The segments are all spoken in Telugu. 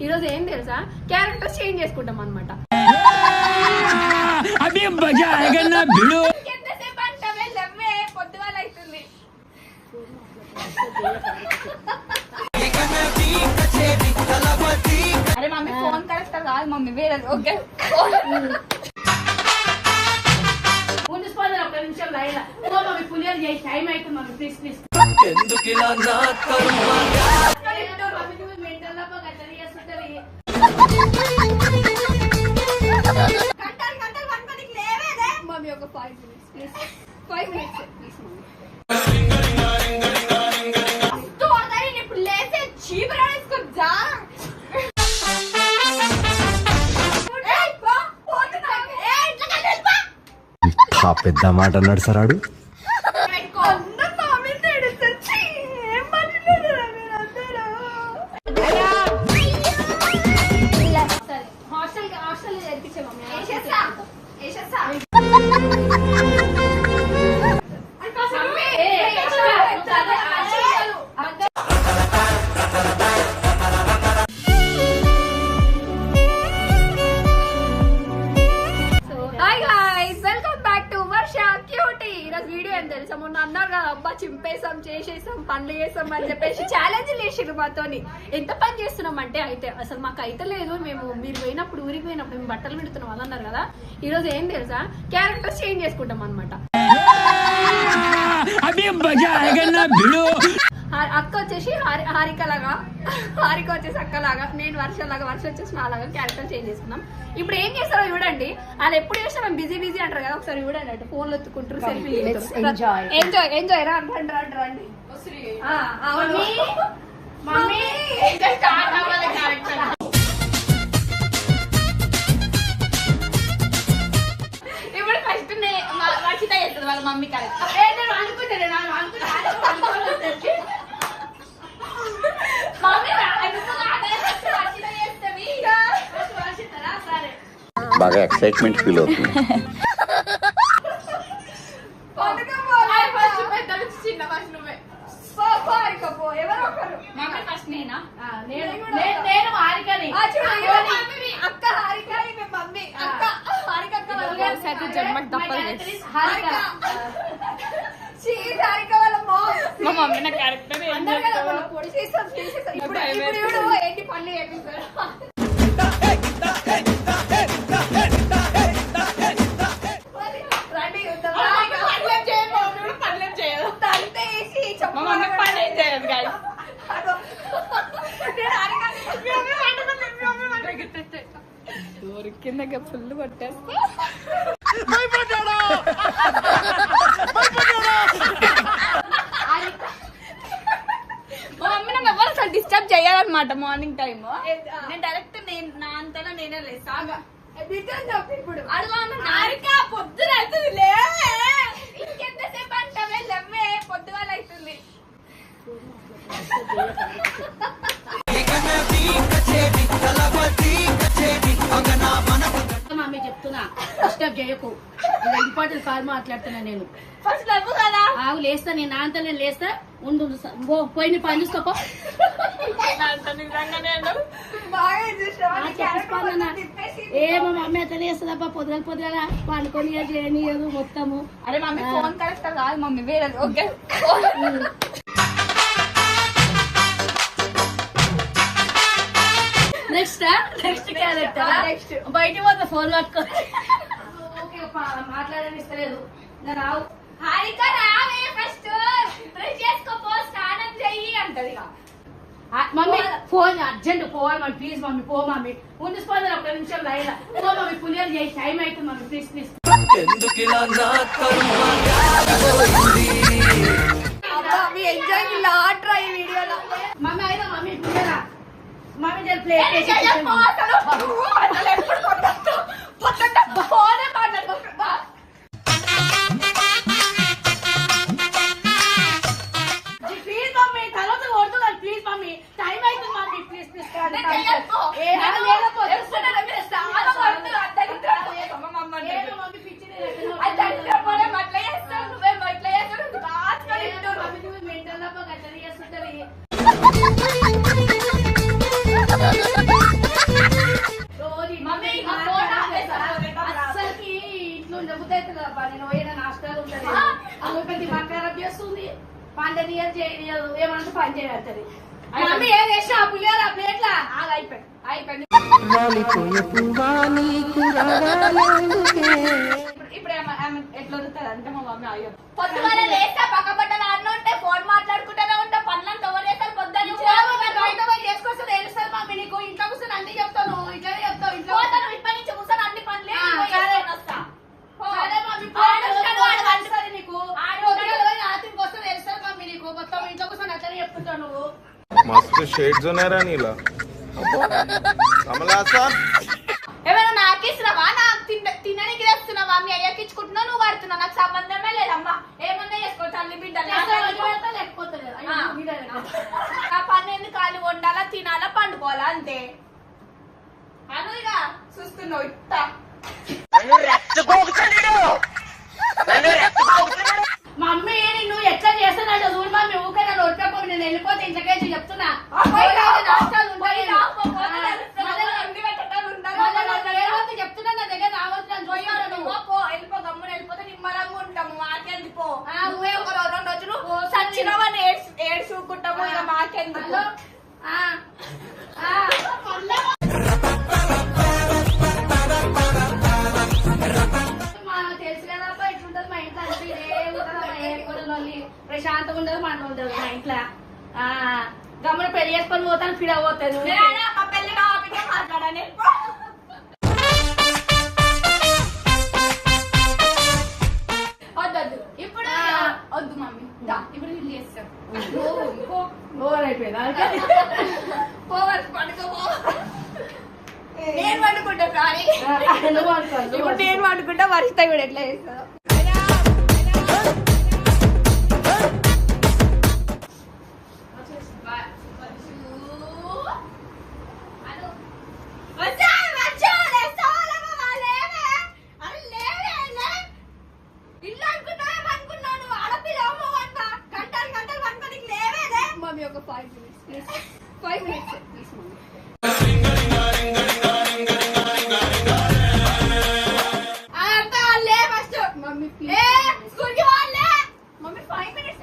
ఈ రోజు ఏం తెలుసా, క్యారెక్టర్స్ చేంజ్ చేసుకుంటాం అనమాట. పొద్దుగాల అవుతుంది. అరే మమ్మీ ఫోన్ కరెక్ట్ కాదు మమ్మీ, వేరే ఓకే. ఒక నిమిషం లైన్ మమ్మీ పులియర్ చేసి టైం అయితే మమ్మీ ప్లీజ్ ప్లీజ్. మమ్మీ ఒక 5 minutes please, 5 minutes please mummy. ఇప్పుడు లేసే చీపరా వేసుకొచ్చా. పెద్ద మాట అన్నాడు సరాడు. వీడియో ఏం తెలుసా, మొన్న అన్నారు కదా అబ్బా చింపేసాం చేసేసాం పనులు చేసాం అని చెప్పేసి ఛాలెంజ్ చేసిర్రు మాతోని. ఎంత పని చేస్తున్నాం అంటే అయితే అసలు మాకు అయితే లేదు. మేము మీరు పోయినప్పుడు ఊరికి పోయినప్పుడు మేము బట్టలు పెడుతున్నాం అని అన్నారు కదా. ఈ రోజు ఏం తెలుసా, క్యారెక్టర్స్ చేంజ్ చేసుకుంటాం అనమాట. అక్క వచ్చేసి హారిక లాగా, హారిక వచ్చేసి అక్క లాగా, నేను వర్ష లాగా, వర్ష వచ్చేసి నా లాగా క్యారెక్టర్ చేంజ్ చేసుకున్నాం. ఇప్పుడు ఏం చేస్తారో చూడండి. వాళ్ళు ఎప్పుడు చేసినా మేము బిజీ బిజీ అంటారు కదా, ఒకసారి చూడండి. అంటే ఫోన్లు ఎత్తుకుంటారు, సెల్ఫీ ఎంజాయ్ ఎంజాయ్ రండి రండి రండి రండి. మమ్మీ ఇప్పుడు ఫస్ట్ వర్షిత చేస్తుంది వాళ్ళ మమ్మీ కరెక్ట్. బాగా ఎక్సైట్మెంట్ ఫీల్ అవుతుంది. మా మమ్మీ నా క్యారెక్టర్ ఏంటి పనులు చేపిస్తారు. కింద ఫుల్ కొట్టేస్తా. మా మమ్మీ నాకు ఎవరు అసలు డిస్టర్బ్ చేయాలన్నమాట. మార్నింగ్ టైమ్ నేను డైరెక్ట్ నా అంతలో నేనే లేస్తా. ఇప్పుడు అడుగు పొద్దున అవుతుంది, ఇంకెంతసేపు అంటావే లవ్వే, పొద్దుగాల అవుతుంది. మమ్మీ చెప్తున్నా డిస్టర్బ్ చేయకు, ఇంపార్టెంట్ కాల్ మాట్లాడుతున్నా నేను. ఫస్ట్ లవ్వు కదా, ఆవు లేస్తా, నేను నాంత నేను లేస్తా. ఉండు పోయి నీ పని చూసుకోపో. ఏమో మమ్మీ ఎట్లా చేస్తుందబ్బా, పొద్దుగల పొద్దుగల పండుకొని చేయనియదు మొత్తము. అరే మమ్మీ ఫోన్ కరెక్ట్ కాదు మమ్మీ, వేరే ఓకే. నెక్స్ట్ క్యారెక్టర్ బయట పోతా ఫోన్ పట్టుకో. మాట్లాడనిస్తలేదు. రావు హారిక రావే, ఫస్ట్ బ్రష్ చేసుకోపో, స్నానం చెయ్యి అంటది. మమ్మీ ఫోన్ అర్జెంట్ పోవాలి మమ్మీ, ప్లీజ్ మమ్మీ పో మమ్మీ. ఉండిపోయింది ఒక నిమిషం లైన్ పో మమ్మీ, పులియర్ చేసి టైం అవుతుంది మమ్మీ ప్లీజ్ ప్లీజ్. ఎంజాయ్ లాట్రా ఈ వీడియోలో. మమ్మీ అయినా మమ్మీ పులియరా మమ్మీ జర ప్లేట్ చేసి ప్లీజ్ మమ్మీ, తర్వాత కొడుతున్నాను ప్లీజ్ మమ్మీ, టైం అవుతుంది మమ్మీ ప్లీజ్ ప్లీజ్. మెంటల్ రోజు మమ్మీ, ఆ ఫోన్ ఆపేసా? అస్సలకి ఇంట్లో ఉండబుద్ధి అవుతుందబ్బా. నేను పోయిన నాష్టాలు ఉంటుంది అందుకని మా ఖరాబ్ చేస్తుంది. పండనీయదు చేయనియదు ఏమంటే పని చేయవుతుంది. మమ్మీ ఏం చేసిన ఆ పులిహోర ఆ ప్లేట్లా అయిపోయింది. ఇప్పుడు ఎట్లా వదులుతుంది అంటే మా మమ్మీ అయ్యో పొద్దుగాల లేస్తా పక్క బట్టలు అన్న ఉంటే ఫోన్ మాట్లాడుకుంటూనే ఉంటా. పనులను ఎవరు చేస్తారు? పొద్దున్న బయట పోయి చేసుకొస్తే తెలుస్తుంది మమ్మీ నీకు. ఇంట్లో కూర్చొని అన్ని చెప్తాను ఇట్లనే చెప్తావు. ఇంట్లో పోతాను ఇప్పటి నుంచి కూర్చొని అన్ని పనులు సరే. వస్తా. సరే మమ్మీ, తెలుస్తుంది నీకు. రాత్రికి వస్తే తెలుస్తుంది మమ్మీ నీకు. మొత్తం ఇంట్లో కూర్చొని అట్లనే చెప్తుంటావు నువ్వు. मस्त शेड्स ఉన్నాయి రా నీలా కమలాసా ఏమైనా నాకిస్తున్నావా? నాకు తినడానికి తెస్తున్నావా? మీ అయ్యకి ఇచ్చుకుంటున్నావు, నువ్వు వాడుతున్నావు. నాకు సంబంధమే లేదమ్మా. ఏమన్నా చేసుకో తల్లి బిడ్డలు. లేకపోతే నా పన్నెండు కాలు వండాలా, తినాలా, పండుకోవాలా అంతే. అనుగా చూస్తున్నావు ఇట్ట మమ్మీ నిన్ను ఎట్లా చేస్తున్నాడు చూడు మమ్మీ. ఊకే నన్ను ఒట్టుకోపోయి నేను వెళ్ళిపోతే ఇంతకేసి చెప్తున్నా. చెప్తున్నా నా దగ్గర రావచ్చు వెళ్ళిపో గమ్మున వెళ్ళిపోతే నిమ్మలంగా ఉంటాము. మాకెందుకో నువ్వే ఒక 2 రోజులు సచ్చినవని ఏడ్చుకుంటాము. ఇక మాకెందుకు తెలుసు కదా ఎట్లుంటది మా ఇంట్లో అంటే ఇదే ఉంటుంది. ప్రశాంతంగా ఉండదు మన ఉండదు మా ఇంట్లో. గమ్మున పెళ్లి చేసుకొని పోతాను ఫిడ పోతుంది. పెళ్లి కావాలంటే మాట్లాడాలి. వద్దొద్దు ఇప్పుడు వద్దు మమ్మీ. ఇప్పుడు ఇల్లు చేస్తాం. ఓవర్ అయిపోయిందా? పోవాలి పండుగ. నేను వండుకుంటా కానీ ఇప్పుడు నేను వండుకుంటా. వర్షిత కూడా ఎట్లా చేస్తుందో. మమ్మీ ఒక 5 minutes please. 5 minutes please mummy. Mummy school కి వాళ్ళే. Mummy 5 minutes.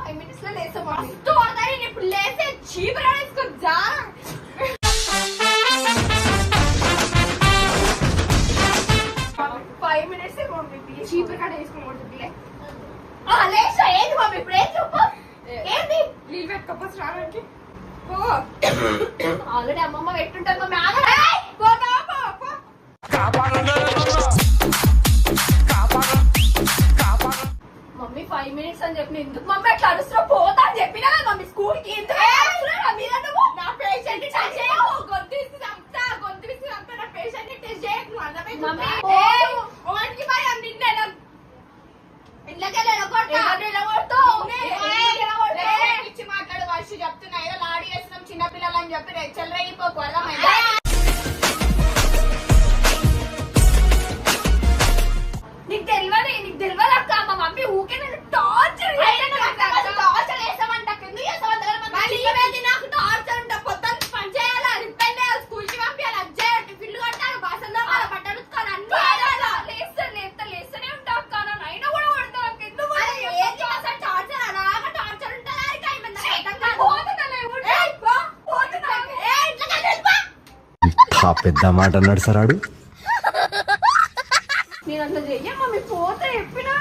5 minutes లో లేసా మమ్మీ. ఇప్పుడు లేసే చీపురు వేసుకొచ్చా. 5 minutes మమ్మీ ప్లీజ్. చీపురు కాడ వేసుకోమంటుందిలే. లేసా ఏంది మమ్మీ ఇప్పుడు ఏం చెప్పు. ఏంది నీళ్ళు పెట్టుకోపోతే రావడానికి ఆల్రెడీ అమ్మమ్మ పెట్టుంటారు మమ్మీ. మమ్మీ 5 minutes అని చెప్పిన ఎందుకు మమ్మీ అట్లా అరుస్తున్నా? పోతా అని చెప్పినా కదా మమ్మీ స్కూల్ కి. నా పేషెంట్ టెస్ట్ చేయకు. గొంతు చంపుతా నా పేషెంట్ టెస్ట్ చేయకు. వానికి భయం నిన్నే. ఇచ్చి మాట్లాడు వర్షి చెప్తున్నా. ఏదో లాడి చేస్తున్నాం చిన్నపిల్లలని చెప్పి రెచ్చలు రేగిపోకు. అర్థమైందా? నీకు తెలియదు అక్క. మా మమ్మీ ఊకే నేను టార్చర్ వేసామంట. ఎందుకు చేసామంట? నాకు టార్చర్ ఉంటా. పొద్దున్న పని చేయాలా, రిపేర్ చేయాలి, స్కూల్ కి పంపించాలి, అజ్జాయి టిఫిన్లు కొట్టాలి, బాసలు తోమాలి, బట్టలు ఉతకాలి, అన్ని లేస్తూనే ఉంటా అక్క. నన్ను అయినా కూడా కొడతా. ఎందుకు టార్చర్ అలాగా టార్చర్ ఉంటుందా? పెద్ద మాట అన్నాడు సార్ ఆడు. నేను అట్లా చెయ్య మమ్మీ. పోతే చెప్పినా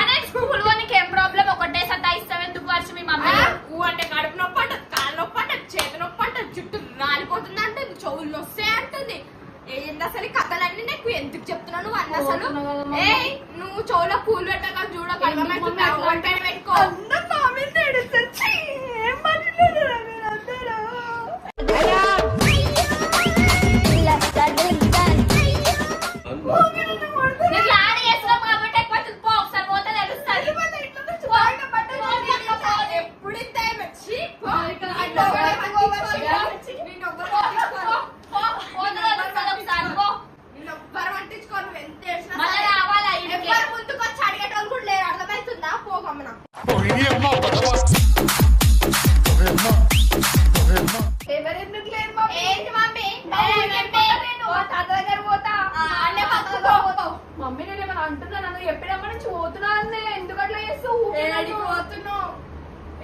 అనే స్కూల్ నీకు ఏం ప్రాబ్లం? ఒకటే సతాయిస్తావు ఎందుకు వర్షం? మీ మమ్మీ ఊ అంటే కడుపు నొప్పి అంటది, కాళ్ళు నొప్పి అంటది, చేతి నొప్పి అంటది, చుట్టూ రాలిపోతుంది అంటుంది, చెవులు నొస్తే అంటుంది. ఏంది అసలు ఈ కథలన్నీ నీకు ఎందుకు చెప్తున్నావు నువ్వు అన్న? అసలు నువ్వు చెవులో పూలు పెట్టక చూడక పెట్టుకో. నేను లాడి చేస్తున్నా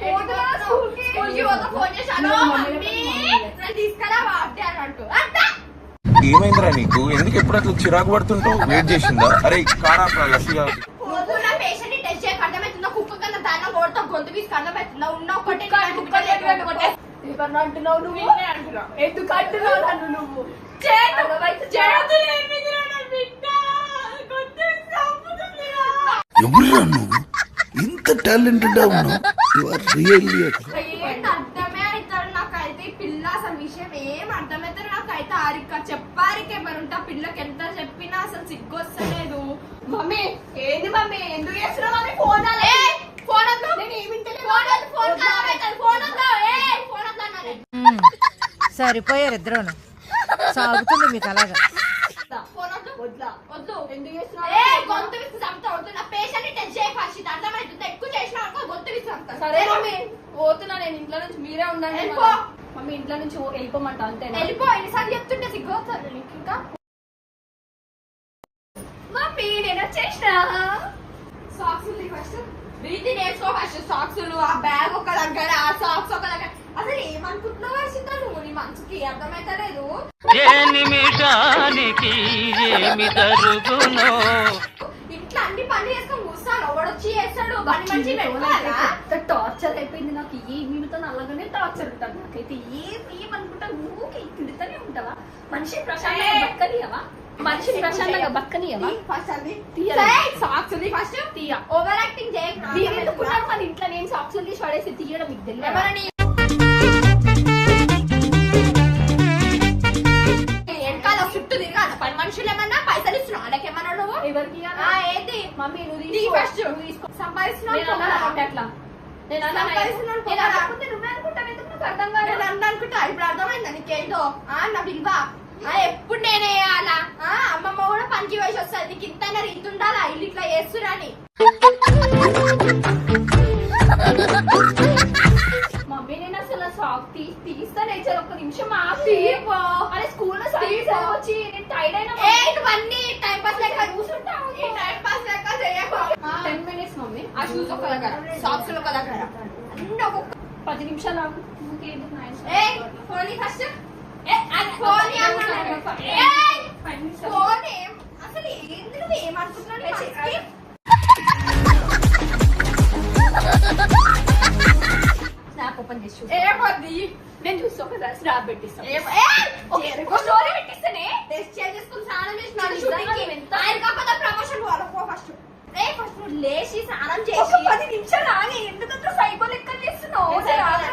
ఫోన్ చేశాను తీసుకురా వాటి అన్నట్టు ఏమైందిరా నీకు? ఎందుకు ఎప్పుడు అట్లా చిరాకు పడుతుంటావు? వెయిట్ చేసిందా? అరే కారా లస్సీ కాదు. పేషెంట్ ని టెస్ట్ చేయక అర్థమవుతుందా? కుక్క కన్నా దాన్ని కొడతాం, గొంతు తీసుకు అర్థమవుతుందా? ఉన్న ఒకటి అంటున్నావు నువ్వు, ఎందుకు అంటున్నావు నన్ను నువ్వు? ఎవరురా నువ్వు? ఇంత టాలెంటెడ్ ఉన్నావు. యు ఆర్ రియల్లీ అర్థమే అవుతాడు నాకైతే ఈ పిల్ల అసలు విషయం ఏం అర్థమవుతాడు నాకైతే. ఆరిక చెప్పారిక ఏమనుంటే ఆ పిల్లకి ఎంత చెప్పినా అసలు సిగ్గు వస్తలేదు. మమ్మీ ఏంది మమ్మీ, ఎందుకు చేస్తున్నావు మమ్మీ? ఫోన్ ఫోన్ వద్దు, నేను ఏమింటలేదు. Phone phone సరిపోయారు ఇద్దరును. సాగుతుంది మీకు అలాగా. ఫోన్ వద్దు వద్దు, ఎందుకు చేస్తున్నావు? గొంతు విసి చంపుతా వద్దు. నా పేషెంట్ ని టెస్ట్ చేయ ఫస్ట్, అర్థమవుతుంది. ఎక్కువ చేసిన గొంతు విసి చంపుతా. సరే మమ్మీ పోతున్నా నేను, ఇంట్లో నుంచి మీరే ఉండండి. వెళ్ళిపో. మమ్మీ ఇంట్లో నుంచి వెళ్ళిపోమంట అంతే. వెళ్ళిపో, ఎన్నిసార్లు చెప్తుంటే సిగ్గు వస్తుంది నీకు ఇంకా. మమ్మీ నేను వచ్చేసిన. సాక్స్ ఉంది ఫస్ట్, రీతి నేర్చుకో ఫస్ట్. సాక్సులు, ఆ బ్యాగ్ ఒక దగ్గర, ఆ సాక్స్ ఒక దగ్గర. అసలు ఏమనుకుంటున్నావు వర్షిత నువ్వు? నీ మనసుకి అర్థమైతలేదు. ఏ నిమిషానికి ఏమి జరుగునో ఇట్లా అన్ని పని చేసుకొని కూర్చోను, ఎవడొచ్చి చేస్తాడు? పని మంచి పెట్టుకోవాలా? టార్చర్ అయిపోయింది నాకు. మీతో అలాగనే టార్చర్ ఉంటాను. నాకైతే ఏమనుకుంటా ఊరికి తిడుతూనే ఉంటావా? మనిషి ప్రశాంతంగా బతకనియవా? మనిషి ప్రశాంతంగా బతకనియవా? ఫస్ట్ అది తీయాలి. సాక్స్ ఉంది ఫస్ట్, తీయ. ఓవర్ యాక్టింగ్ చేయకు. మీరు ఎందుకున్నారు మన ఇంట్లో? నేను సాక్స్ తీసి పడేసి తీయడం మీకు తెలియదు. వెనకాల చుట్టూ తిరగాలి. పని మనుషులు ఏమన్నా పైసలు ఇస్తున్నావు వాళ్ళకేమన్నా నువ్వు? ఎవరికి ఏంటి మమ్మీ నువ్వు ఫస్ట్ సంపాదిస్తున్నావు అట్లా నేను నువ్వే అనుకుంటావు. ఎందుకు నాకు అర్థం కాదు. అనుకుంటా. ఇప్పుడు అర్థమైందా నీకేంటో? నా విలువ ఎప్పుడు నేనే అలా అమ్మమ్మ కూడా పనికి వయసు వస్తుంది. నీకు ఇంతైనా రీతి ఉండాలా? ఇల్లు ఇట్లా చేస్తురాని. మమ్మీ నేను అసలు సాక్ తీస్తానే ఒక నిమిషం తీపో. అరే స్కూల్ లో వచ్చి నేను టైడ్ అయినా ఇవన్నీ టైం పాస్ లెక్క కూర్చుంటావు. టైం పాస్ లెక్క చేయకు. 10 minutes మమ్మీ. ఆ షూస్ ఒక దగ్గర, సాక్స్ ఒక దగ్గర, అన్ని ఒక్కొక్క 10 నిమిషాలు ఆగు. Phone first. ఫోన్ అసలు ఏంది? నువ్వు ఏమనుకుంటున్నావు? స్నాప్ ఓపెన్ చేసి ఏమది? నేను చూసి ఒకసారి స్నాప్ పెట్టిస్తాను. స్టోరీ పెట్టిస్తానే. టెస్ట్ చేసుకుని స్నానం చేసినాను. ఆయన కాకపోతే ప్రమోషన్ వాళ్ళకో ఫస్ట్. ఫస్ట్ నువ్వు లేచి స్నానం చేసి 10 నిమిషాలు ఆగి. ఎందుకంటే సైకో లెక్క చేస్తున్నావు.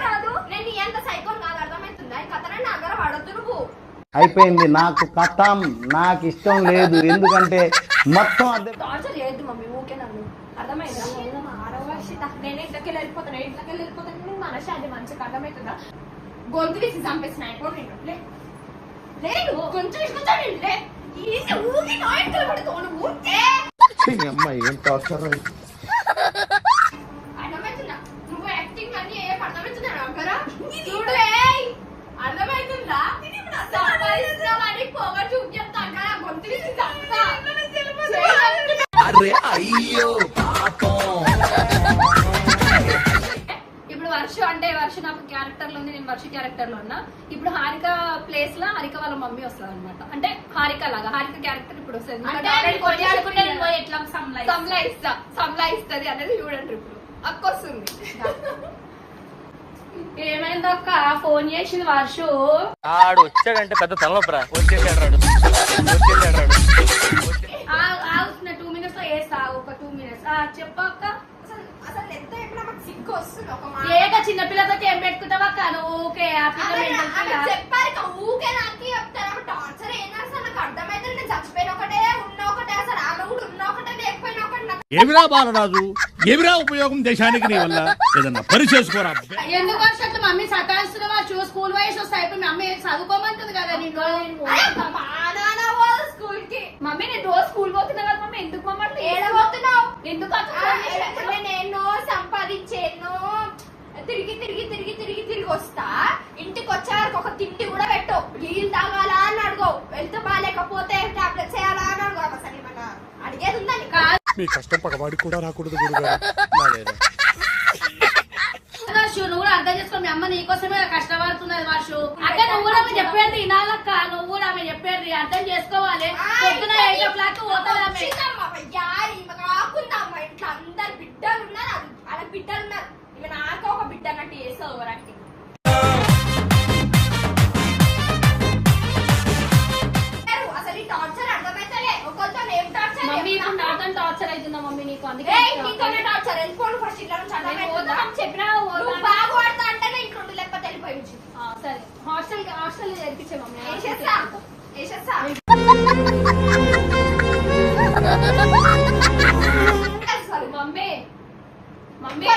రాదు. నేను ఎంత సైకోన్ కాదు, అర్థమవుతుందా? ఈ కథ నా దగ్గర పడొద్దు నువ్వు. అయిపోయింది నాకు కథం. నాకు ఇష్టం లేదు. ఎందుకంటే మొత్తం అదే టార్చర్ చేయొద్దు మమ్మీ. ఓకే నన్ను అర్థమైందా? నేను ఇంట్లోకి వెళ్ళిపోతాను. ఇంట్లోకి వెళ్ళిపోతాను. నేను మనసు అది మంచిగా అర్థమవుతుందా? గొంతు తీసి చంపేసిన లేదు. కొంచెం తీసుకుంటాను. ఊగి నాయకులు పడుతావు నువ్వు. అమ్మాయి ఏం టార్చర్. అర్థమవుతుందా? నువ్వు యాక్టింగ్ అన్ని అర్థమవుతుందా? దగ్గర చూడు. అర్థమవుతుందా? సంపాదిస్తున్నామని పొగ చూపిస్తా. గొంతు తీసి చంపుతా. అరే అయ్యో పాపం. ఇప్పుడు వర్ష అంటే వర్ష నాకు క్యారెక్టర్ లో ఉంది. నేను వర్ష క్యారెక్టర్ లో ఉన్నా. ఇప్పుడు హారిక ప్లేస్ లో హారిక వాళ్ళ మమ్మీ వస్తుంది అనమాట. అంటే హారిక లాగా హారిక క్యారెక్టర్ ఇప్పుడు వస్తుంది. సంలాయిస్తుంది అనేది చూడండి. ఇప్పుడు అక్క వస్తుంది. ఏమైంది అక్క? ఫోన్ చేసింది వర్షు. ఆడు వచ్చాడంటే పెద్ద తలనొప్పరా. వచ్చేసాడు రాడు. 2 minutes లో వేస్తా. ఒక 2 minutes చెప్పక్క. అసలు ఎంత ఎప్పుడు మాకు సిగ్గు వస్తుంది. ఒక మాట చిన్నపిల్లతో ఏం పెట్టుకుంటావా అక్క? ఊకే చెప్పారు. ఊకే నాకు చెప్తాను. టార్చర్ ఏం చేస్తా నాకు అర్థమైతే. నేను చచ్చిపోయిన ఒకటే, ఉన్న ఒకటే. అసలు ఆమె కూడా ఉన్న ఒకటే, లేకపోయినా ఒకటి. ఏమిరా బాలరాజు, ఏమిరా ఉపయోగం దేశానికి నీ వల్ల? ఏదన్నా పని చేసుకోరా. ఎందుకు వచ్చినట్టు మమ్మీ సతాయిస్తున్నావా? స్కూల్ వయసు వస్తే అయిపోయి మమ్మీ చదువుకోమంటుంది కదా నిన్ను. స్కూల్ కి మమ్మీ నేను రోజు స్కూల్ పోతున్నా కదా మమ్మీ. ఎందుకు మమ్మల్ని ఏడబోతున్నావు? ఎందుకు నేను సంపాదించేను. తిరిగి తిరిగి తిరిగి తిరిగి తిరిగి వస్తా. ఇంటికి వచ్చేవారికి ఒక తిండి కూడా పెట్టు. నీళ్ళు తాగాలా అని అడుగు. వెళ్తే బాగాలేకపోతే టాబ్లెట్స్ వేయాలా అని అడుగు. అసలు ఏమన్నా అడిగేది ఉందని కాదు. మీ కష్టం పగవాడికి కూడా రాకూడదు గురుగారు. అర్థం చేసుకో, మీ అమ్మ నీకోసమే కష్టపడుతున్నది వర్షు. అక్క నువ్వు కూడా ఆమె చెప్పేది వినాలక్క, నువ్వు కూడా ఆమె చెప్పేది అర్థం చేసుకోవాలి. పొద్దున 8 o'clock పోతుంది ఆమె. కాకుందమ్మా ఇంట్లో అందరు బిడ్డలు ఉన్నారు, అలా బిడ్డలు ఉన్నారు. ఇక నాకు ఒక బిడ్డ అన్నట్టు చేస్తావు ఓవర్ యాక్టింగ్. అసలు ఈ టార్చర్ అర్థమైతలే. ఒకరితో ఏం టార్చర్? మమ్మీ ఇప్పుడు నాతో టార్చర్ అవుతుందా మమ్మీ నీకు? అందుకే నీతోనే టార్చర్. వెళ్ళిపోండి ఫస్ట్ ఇట్లా నుంచి అర్థమైతుందా? చెప్పినా నువ్వు బాగా వాడతా అంటేనే ఇంట్లో ఉండి లేకపోతే వెళ్ళిపోయి నుంచి. సరే హాస్టల్ చేర్పించే మమ్మీ. వేసేస్తా వేసేస్తా. మమ్మీ మమ్మీ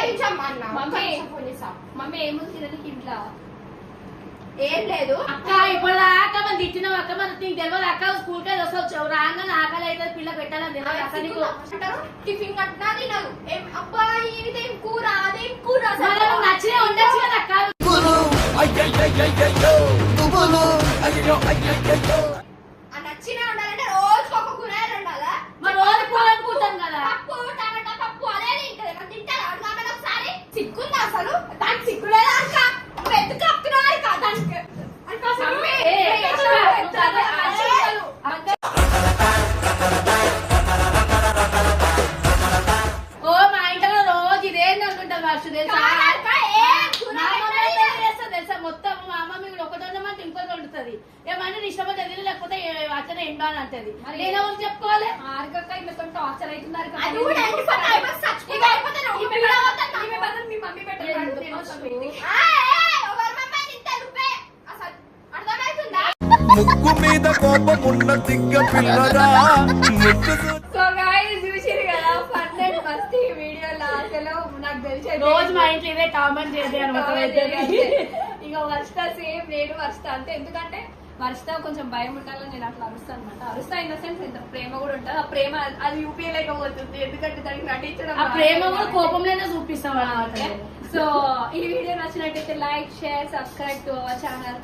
మమ్మీ ఏముంది తినడానికి ఇంట్లో? ఏం లేదు అక్క. ఇప్పుడు దాకా మనం తిట్టినాం అక్క, మనకు నీకు తెలియదు అక్క. స్కూల్ కి వస్తావు రాగానే ఆకలి అయితే పిల్ల పెట్టాలని తెలియదు అక్క నీకు. టిఫిన్ కట్టినా తినదు. ఏం అబ్బాయి ఇదేం కూర అదేం కూర? నచ్చినా ఉండొచ్చు కదా అక్క. నచ్చినా ఉండాలంటే రోజుకి ఒక కూర ఉండాలా? మరి రోజు కూర అనుకుంటాం కదా. పప్పు టమాటా పప్పు అదే తింటది. మనం తింటారా అడుగుతామని ఒకసారి? సిగ్గుందా అసలు? దానికి సిగ్గులేదా అక్క? నువ్వు ఎందుకు కప్పుతున్నావు అక్క దానికి? ఓ మా ఇంట్లో రోజు ఇదేంది అనుకుంటాం వర్షం తెలుసా? తెలుసా మొత్తం మా అమ్మ మీరు ఒకటి ఉండమంటే ఇంకోటి వండుతుంది. ఏమంటే ఇష్టమో తెలియదు, లేకపోతే అచ్చనే ఎండా అని అంటది. నేను ఎవరు చెప్పుకోవాలి? ఆర్గక్క ఈమెతో టార్చర్ అవుతున్నారు కదా. అది కూడా మీ మమ్మీ పెట్టారు. అర్థమవుతుందా? ముక్కు మీద కోపం ఉన్న తిక్క పిల్లరా సో గైస్ చూసిరు కదా ఫన్ అండ్ మస్తీ వీడియోలో. అసలు నాకు తెలిసి రోజు మా ఇంట్లో ఇదే కామన్ చేద్దాం అనమాట. ఇక వర్ష సేమ్ నేను వర్ష అంతే. ఎందుకంటే వర్షతో కొంచెం భయం ఉండాలని నేను అట్లా అరుస్తాను అనమాట. అరుస్తా ఇన్ ద సెన్స్ ఇంత ప్రేమ కూడా ఉంటుంది. ఆ ప్రేమ అది యూపీఏ లేకపోతుంది, ఎందుకంటే దానికి నటించడం. ఆ ప్రేమ కూడా కోపంలోనే చూపిస్తాం అనమాట. సో ఈ వీడియో నచ్చినట్టయితే like share subscribe to our channel.